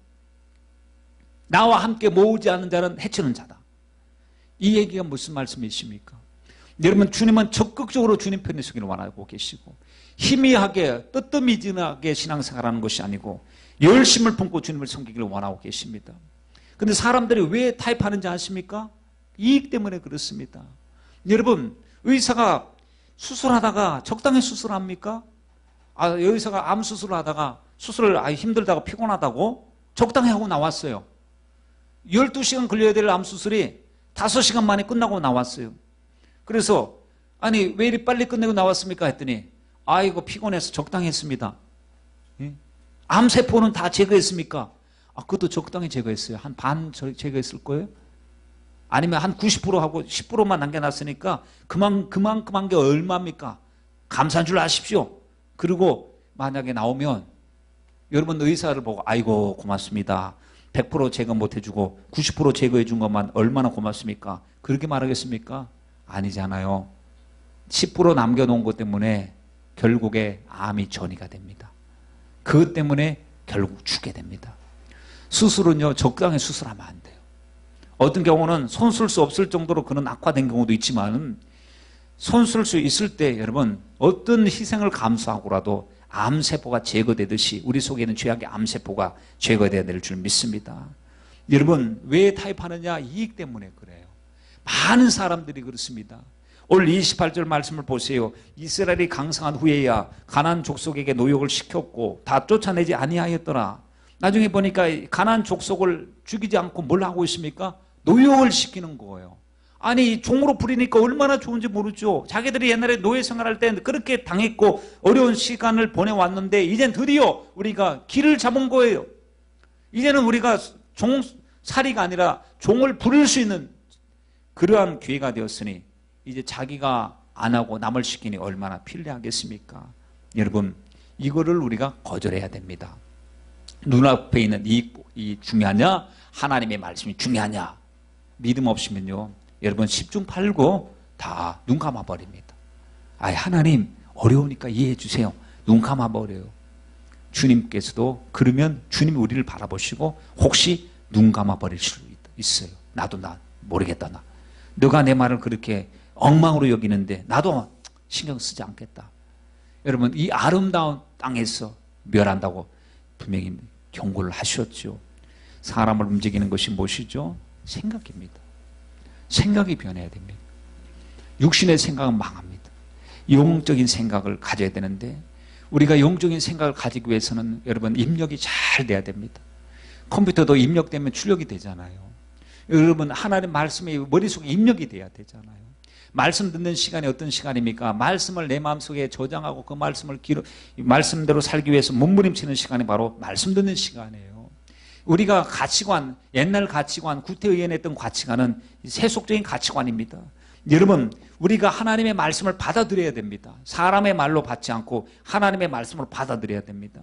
나와 함께 모으지 않는 자는 해치는 자다. 이 얘기가 무슨 말씀이십니까? 여러분 주님은 적극적으로 주님 편에 서기를 원하고 계시고 희미하게 뜨뜻미진하게 신앙생활하는 것이 아니고 열심을 품고 주님을 섬기기를 원하고 계십니다. 그런데 사람들이 왜 타협하는지 아십니까? 이익 때문에 그렇습니다. 여러분 의사가 수술하다가 적당히 수술합니까? 의사가 암 수술을 하다가 수술을 힘들다고 피곤하다고 적당히 하고 나왔어요. 12시간 걸려야 될 암 수술이 5시간 만에 끝나고 나왔어요. 그래서 왜 이리 빨리 끝내고 나왔습니까? 했더니 이거 피곤해서 적당히 했습니다. 예? 암세포는 다 제거했습니까? 그것도 적당히 제거했어요. 한 반 제거했을 거예요. 아니면 한 90%하고 10%만 남겨놨으니까 그만큼한 게 얼마입니까? 감사한 줄 아십시오. 그리고 만약에 나오면 여러분 의사를 보고 아이고 고맙습니다. 100% 제거 못해주고 90% 제거해준 것만 얼마나 고맙습니까? 그렇게 말하겠습니까? 아니잖아요. 10% 남겨놓은 것 때문에 결국에 암이 전이가 됩니다. 그것 때문에 결국 죽게 됩니다. 수술은요 적당히 수술하면 안 돼요. 어떤 경우는 손 쓸 수 없을 정도로 그런 악화된 경우도 있지만 손 쓸 수 있을 때 여러분 어떤 희생을 감수하고라도 암세포가 제거되듯이 우리 속에 있는 죄악의 암세포가 제거되어야 될 줄 믿습니다. 여러분 왜 타협하느냐? 이익 때문에 그래요. 많은 사람들이 그렇습니다. 오늘 28절 말씀을 보세요. 이스라엘이 강성한 후에야 가나안 족속에게 노역을 시켰고 다 쫓아내지 아니하였더라. 나중에 보니까 가나안 족속을 죽이지 않고 뭘 하고 있습니까? 노역을 시키는 거예요. 종으로 부리니까 얼마나 좋은지 모르죠. 자기들이 옛날에 노예 생활할 때 그렇게 당했고 어려운 시간을 보내왔는데 이젠 드디어 우리가 길을 잡은 거예요. 이제는 우리가 종살이가 아니라 종을 부릴 수 있는 그러한 기회가 되었으니 이제 자기가 안 하고 남을 시키니 얼마나 필요하겠습니까? 여러분 이거를 우리가 거절해야 됩니다. 눈앞에 있는 이 중요하냐? 하나님의 말씀이 중요하냐? 믿음 없으면요 여러분 10중 8구 다 눈 감아버립니다. 하나님 어려우니까 이해해 주세요. 눈 감아버려요. 주님께서도 그러면 주님이 우리를 바라보시고 혹시 눈 감아버릴 수 있어요. 나도 모르겠다. 너가 내 말을 그렇게 엉망으로 여기는데 나도 신경 쓰지 않겠다. 여러분 이 아름다운 땅에서 멸한다고 분명히 경고를 하셨죠. 사람을 움직이는 것이 무엇이죠? 생각입니다. 생각이 변해야 됩니다. 육신의 생각은 망합니다. 영적인 생각을 가져야 되는데 우리가 영적인 생각을 가지기 위해서는 여러분 입력이 잘 돼야 됩니다. 컴퓨터도 입력되면 출력이 되잖아요. 여러분 하나님 말씀이 머릿속에 입력이 돼야 되잖아요. 말씀 듣는 시간이 어떤 시간입니까? 말씀을 내 마음속에 저장하고 그 말씀을 말씀대로 살기 위해서 몸부림치는 시간이 바로 말씀 듣는 시간이에요. 우리가 가치관, 옛날 가치관, 구태의연했던 가치관은 세속적인 가치관입니다. 여러분 우리가 하나님의 말씀을 받아들여야 됩니다. 사람의 말로 받지 않고 하나님의 말씀으로 받아들여야 됩니다.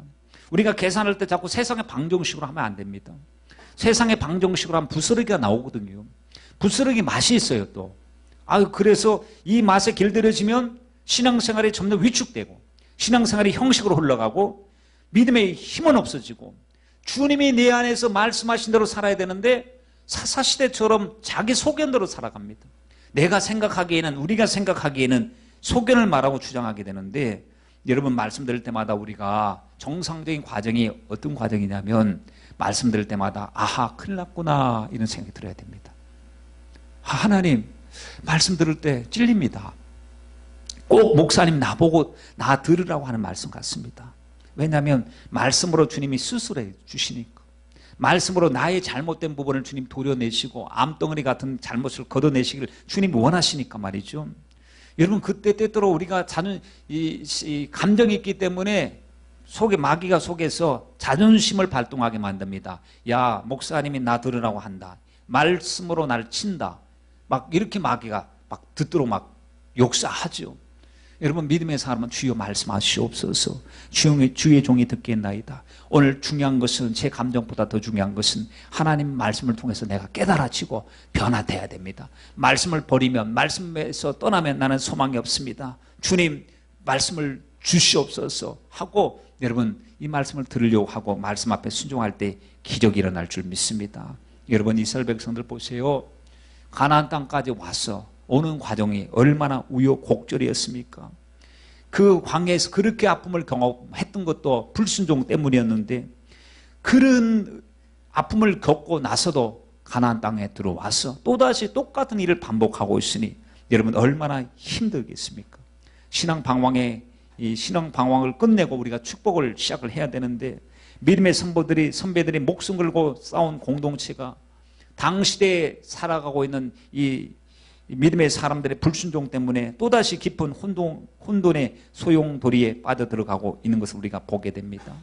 우리가 계산할 때 자꾸 세상의 방정식으로 하면 안 됩니다. 세상의 방정식으로 하면 부스러기가 나오거든요. 부스러기 맛이 있어요 또. 그래서 이 맛에 길들여지면 신앙생활이 점점 위축되고 신앙생활이 형식으로 흘러가고 믿음의 힘은 없어지고 주님이 내 안에서 말씀하신 대로 살아야 되는데 사사시대처럼 자기 소견대로 살아갑니다. 내가 생각하기에는 우리가 생각하기에는 소견을 말하고 주장하게 되는데 여러분 말씀 들을 때마다 우리가 정상적인 과정이 어떤 과정이냐면 말씀 들을 때마다 아하 큰일 났구나 이런 생각이 들어야 됩니다. 하나님, 말씀 들을 때 찔립니다. 꼭 목사님 나보고 나 들으라고 하는 말씀 같습니다. 왜냐하면 말씀으로 주님이 수술해 주시니까. 말씀으로 나의 잘못된 부분을 주님 도려내시고 암덩어리 같은 잘못을 걷어내시길 주님이 원하시니까 말이죠. 여러분, 그때 때때로 우리가 이 감정이 있기 때문에 속에 마귀가 속에서 자존심을 발동하게 만듭니다. 야, 목사님이 나 들으라고 한다. 말씀으로 날 친다. 막 이렇게 마귀가 막 듣도록 막 욕사하죠. 여러분, 믿음의 사람은 주여 말씀하시옵소서. 주의 종이 듣겠나이다. 오늘 중요한 것은, 제 감정보다 더 중요한 것은 하나님 말씀을 통해서 내가 깨달아지고 변화돼야 됩니다. 말씀을 버리면, 말씀에서 떠나면 나는 소망이 없습니다. 주님 말씀을 주시옵소서 하고, 여러분 이 말씀을 들으려고 하고 말씀 앞에 순종할 때 기적이 일어날 줄 믿습니다. 여러분, 이스라엘 백성들 보세요. 가나안 땅까지 와서 오는 과정이 얼마나 우여곡절이었습니까? 그 광야에서 그렇게 아픔을 경험했던 것도 불순종 때문이었는데, 그런 아픔을 겪고 나서도 가나안 땅에 들어와서 또다시 똑같은 일을 반복하고 있으니 여러분 얼마나 힘들겠습니까? 신앙 방황을 끝내고 우리가 축복을 시작을 해야 되는데, 믿음의 선배들이 목숨 걸고 싸운 공동체가 당시대에 살아가고 있는 이 믿음의 사람들의 불순종 때문에 또다시 깊은 혼돈의 소용돌이에 빠져들어가고 있는 것을 우리가 보게 됩니다.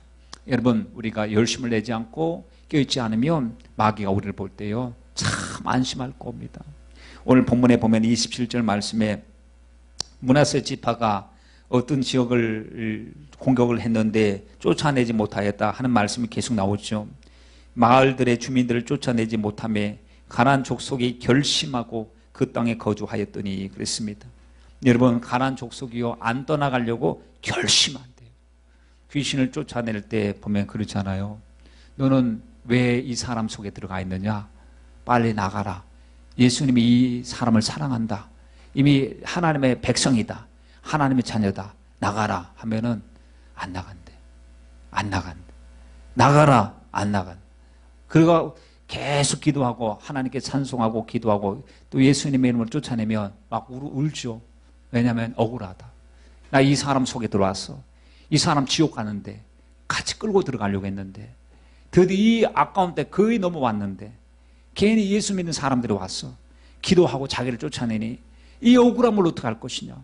여러분, 우리가 열심을 내지 않고 껴있지 않으면 마귀가 우리를 볼 때요 참 안심할 겁니다. 오늘 본문에 보면 27절 말씀에 므낫세 지파가 어떤 지역을 공격을 했는데 쫓아내지 못하였다 하는 말씀이 계속 나오죠. 마을들의 주민들을 쫓아내지 못하며 가나안 족속이 결심하고 그 땅에 거주하였더니 그랬습니다. 여러분, 가나안 족속이요 안 떠나가려고 결심한대요. 귀신을 쫓아낼 때 보면 그렇잖아요. 너는 왜 이 사람 속에 들어가 있느냐? 빨리 나가라. 예수님이 이 사람을 사랑한다. 이미 하나님의 백성이다. 하나님의 자녀다. 나가라 하면은 안 나간대. 안 나간대. 나가라. 안 나간대. 그리고 계속 기도하고 하나님께 찬송하고 기도하고 또 예수님의 이름을 쫓아내면 막 울죠. 왜냐하면 억울하다. 나 이 사람 속에 들어왔어. 이 사람 지옥 가는데 같이 끌고 들어가려고 했는데 드디어 이 아까운 때 거의 넘어왔는데 괜히 예수 믿는 사람들이 왔어. 기도하고 자기를 쫓아내니 이 억울함을 어떻게 할 것이냐.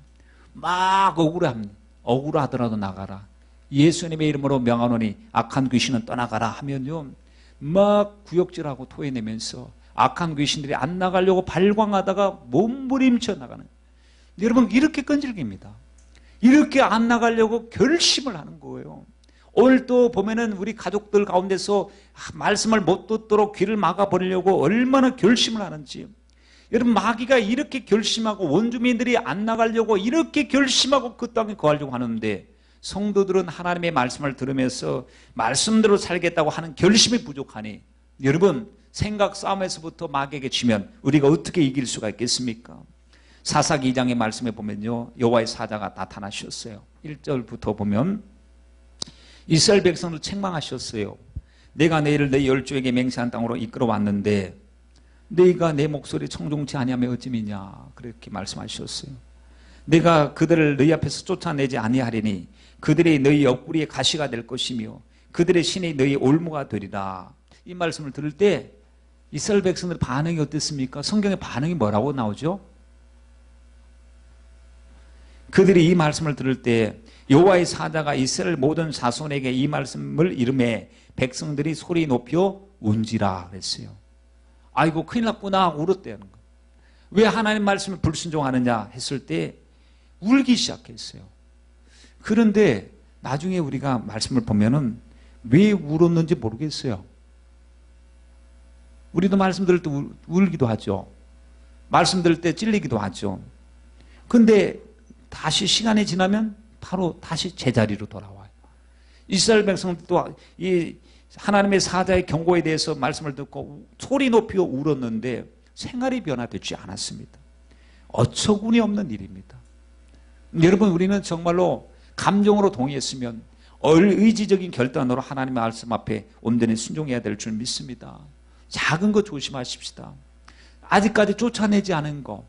막 억울합니다. 억울하더라도 나가라. 예수님의 이름으로 명하노니 악한 귀신은 떠나가라 하면요 막 구역질하고 토해내면서 악한 귀신들이 안 나가려고 발광하다가 몸부림쳐 나가는. 여러분, 이렇게 끈질깁니다. 이렇게 안 나가려고 결심을 하는 거예요. 오늘 또 보면은 우리 가족들 가운데서 말씀을 못 듣도록 귀를 막아버리려고 얼마나 결심을 하는지. 여러분, 마귀가 이렇게 결심하고 원주민들이 안 나가려고 이렇게 결심하고 그 땅에 거하려고 하는데, 성도들은 하나님의 말씀을 들으면서 말씀대로 살겠다고 하는 결심이 부족하니 여러분, 생각 싸움에서부터 마귀에게 지면 우리가 어떻게 이길 수가 있겠습니까? 사사기 2장의 말씀에 보면요 여호와의 사자가 나타나셨어요. 1절부터 보면 이스라엘 백성을 책망하셨어요. 내가 너희를 내 열조에게 맹세한 땅으로 이끌어왔는데 너희가 내 목소리 청종치 아니하며 어찌미냐, 그렇게 말씀하셨어요. 내가 그들을 너희 앞에서 쫓아내지 아니하리니 그들이 너희 옆구리에 가시가 될 것이며 그들의 신이 너희 올무가 되리라. 이 말씀을 들을 때 이스라엘 백성들의 반응이 어땠습니까? 성경의 반응이 뭐라고 나오죠? 그들이 이 말씀을 들을 때 여호와의 사자가 이스라엘 모든 자손에게 이 말씀을 이름해 백성들이 소리 높여 운지라 그랬어요. 아이고 큰일 났구나 울었대는 거예요. 왜 하나님 말씀을 불순종하느냐 했을 때 울기 시작했어요. 그런데 나중에 우리가 말씀을 보면은 왜 울었는지 모르겠어요. 우리도 말씀 들을 때 울기도 하죠. 말씀 들을 때 찔리기도 하죠. 근데 다시 시간이 지나면 바로 다시 제자리로 돌아와요. 이스라엘 백성들도 이 하나님의 사자의 경고에 대해서 말씀을 듣고 소리 높여 울었는데 생활이 변화되지 않았습니다. 어처구니 없는 일입니다. 여러분, 우리는 정말로 감정으로 동의했으면 의지적인 결단으로 하나님의 말씀 앞에 온전히 순종해야 될 줄 믿습니다. 작은 것 조심하십시다. 아직까지 쫓아내지 않은 거,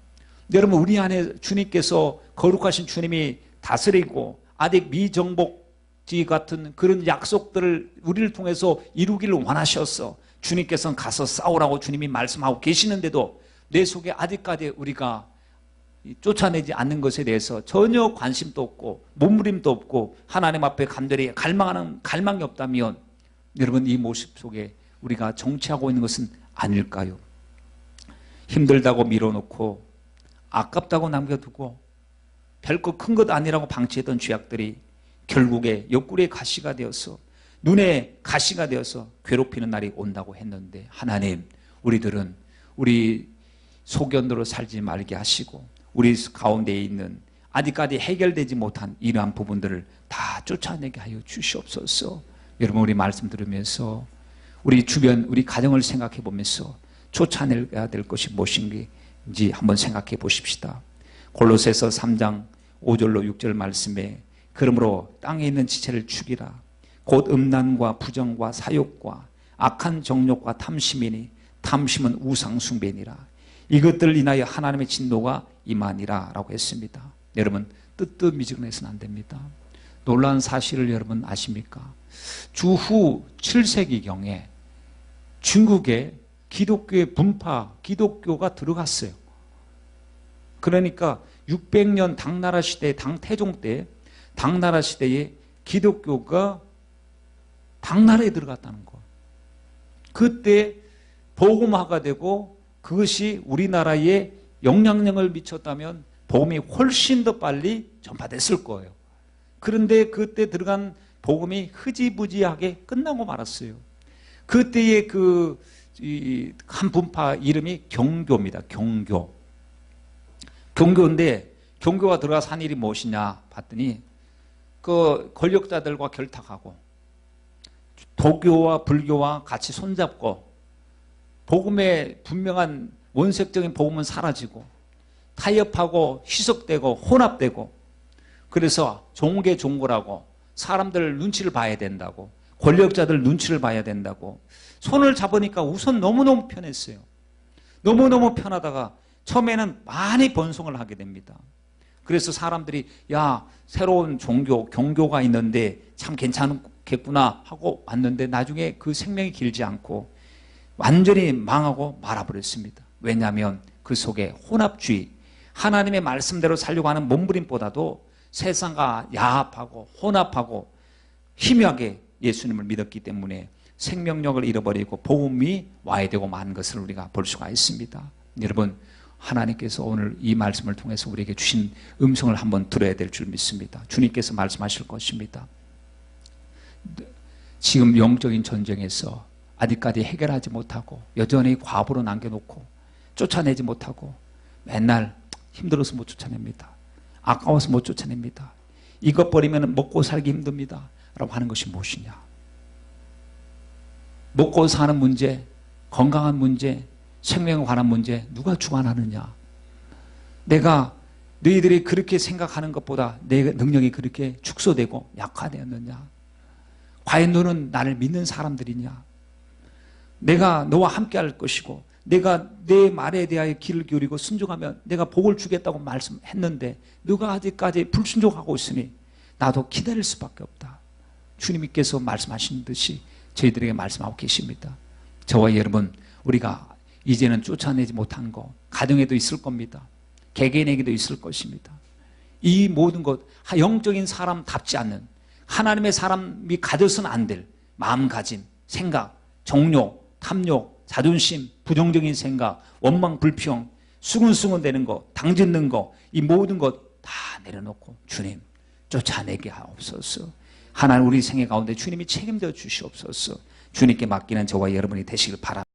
여러분 우리 안에 주님께서 거룩하신 주님이 다스리고 아직 미정복지 같은 그런 약속들을 우리를 통해서 이루기를 원하셨어. 주님께서는 가서 싸우라고 주님이 말씀하고 계시는데도 내 속에 아직까지 우리가 쫓아내지 않는 것에 대해서 전혀 관심도 없고 몸부림도 없고 하나님 앞에 간절히 갈망하는 갈망이 없다면 여러분 이 모습 속에 우리가 정치하고 있는 것은 아닐까요? 힘들다고 밀어놓고 아깝다고 남겨두고 별거 큰 것 아니라고 방치했던 죄악들이 결국에 옆구리에 가시가 되어서 눈에 가시가 되어서 괴롭히는 날이 온다고 했는데 하나님, 우리들은 우리 소견으로 살지 말게 하시고 우리 가운데에 있는 아직까지 해결되지 못한 이러한 부분들을 다 쫓아내게 하여 주시옵소서. 여러분 우리 말씀 들으면서 우리 주변 우리 가정을 생각해 보면서 쫓아내야 될 것이 무엇인지 한번 생각해 보십시다. 골로새서 3장 5절로 6절 말씀에 그러므로 땅에 있는 지체를 죽이라. 곧 음란과 부정과 사욕과 악한 정욕과 탐심이니 탐심은 우상 숭배니라. 이것들을 인하여 하나님의 진노가 임하니라 라고 했습니다. 여러분 뜨뜻미지근해서는 안 됩니다. 놀라운 사실을 여러분 아십니까? 주후 7세기경에 중국에 기독교의 분파, 기독교가 들어갔어요. 그러니까 600년 당나라 시대, 당태종 때 당나라 시대에 기독교가 당나라에 들어갔다는 거. 그때 복음화가 되고 그것이 우리나라에 영향력을 미쳤다면 복음이 훨씬 더 빨리 전파됐을 거예요. 그런데 그때 들어간 복음이 흐지부지하게 끝나고 말았어요. 그때의 한 분파 이름이 경교입니다. 경교인데 경교가 들어가서 한 일이 무엇이냐 봤더니 그 권력자들과 결탁하고 도교와 불교와 같이 손잡고 복음의 분명한 원색적인 복음은 사라지고 타협하고 희석되고 혼합되고 그래서 종계 종고라고 사람들 눈치를 봐야 된다고 권력자들 눈치를 봐야 된다고 손을 잡으니까 우선 너무너무 편했어요. 너무너무 편하다가 처음에는 많이 번성을 하게 됩니다. 그래서 사람들이 야 새로운 종교 경교가 있는데 참 괜찮겠구나 하고 왔는데 나중에 그 생명이 길지 않고 완전히 망하고 말아버렸습니다. 왜냐하면 그 속에 혼합주의 하나님의 말씀대로 살려고 하는 몸부림보다도 세상과 야합하고 혼합하고 희미하게 예수님을 믿었기 때문에 생명력을 잃어버리고 복음이 와야 되고 만 것을 우리가 볼 수가 있습니다. 여러분 하나님께서 오늘 이 말씀을 통해서 우리에게 주신 음성을 한번 들어야 될 줄 믿습니다. 주님께서 말씀하실 것입니다. 지금 영적인 전쟁에서 아직까지 해결하지 못하고 여전히 과부로 남겨놓고 쫓아내지 못하고 맨날 힘들어서 못 쫓아냅니다. 아까워서 못 쫓아냅니다. 이것 버리면 먹고 살기 힘듭니다. 라고 하는 것이 무엇이냐? 먹고 사는 문제, 건강한 문제, 생명에 관한 문제 누가 주관하느냐? 내가 너희들이 그렇게 생각하는 것보다 내 능력이 그렇게 축소되고 약화되었느냐? 과연 너는 나를 믿는 사람들이냐? 내가 너와 함께 할 것이고 내가 내 말에 대하여 귀를 기울이고 순종하면 내가 복을 주겠다고 말씀했는데 너가 아직까지 불순종하고 있으니 나도 기다릴 수밖에 없다. 주님께서 말씀하신 듯이 저희들에게 말씀하고 계십니다. 저와 여러분 우리가 이제는 쫓아내지 못한 거 가정에도 있을 겁니다. 개개인에게도 있을 것입니다. 이 모든 것 영적인 사람답지 않는 하나님의 사람이 가져서는 안 될 마음가짐, 생각, 정욕, 탐욕, 자존심, 부정적인 생각, 원망, 불평, 수근수근대는 거, 당짓는 거 이 모든 것 다 내려놓고 주님 쫓아내게 하옵소서. 하나님 우리 생애 가운데 주님이 책임져 주시옵소서. 주님께 맡기는 저와 여러분이 되시길 바랍니다.